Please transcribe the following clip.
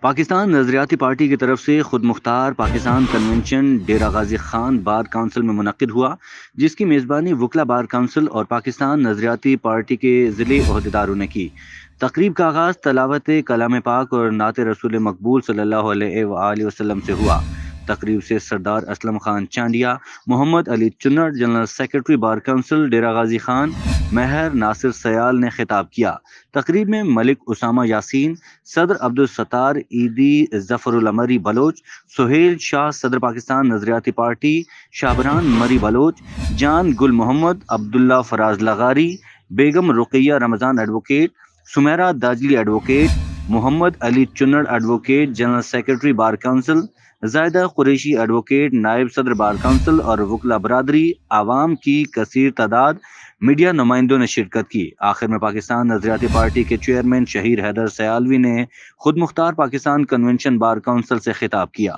پاکستان نظریاتی پارٹی کی طرف سے خود مختار Pakistan convention Dera Ghazi Khan bar council میں منعقد ہوا، جس کی میزبانی وکلا بار کونسل اور پاکستان نظریاتی پارٹی کے ضلعی عہدیداروں نے کی۔ تقریب کا آغاز تلاوت کلام پاک اور نعت رسول مقبول صلی اللہ علیہ وآلہ وسلم سے ہوا۔ تقریب سے سردار اسلم خان چانڈیا، محمد علی چنڑ، general secretary bar council Dera Ghazi Khan, مہر ناصر سیال نے خطاب کیا۔ تقریب میں ملک اسامہ یاسین، صدر عبدالستار عیدی، ظفر العمری بلوچ، سہیل شاہ صدر پاکستان نظریاتی پارٹی، شابران مری بلوچ، جان گل محمد، عبداللہ فراز لغاری، Begum Ruqaiya Ramzan advocate, Sameera Dajli advocate, Muhammad Ali Chanr advocate general secretary bar council, Zaida Qureshi advocate نائب صدر بار کونسل اور وکلا برادری عوام کی کثیر تعداد میڈیا نمائندوں نے شرکت کی۔ آخر میں پاکستان نظریاتی پارٹی کے چیئرمین شہیر حیدر سیالوی نے خود مختار پاکستان کنونشن بار کونسل سے خطاب کیا۔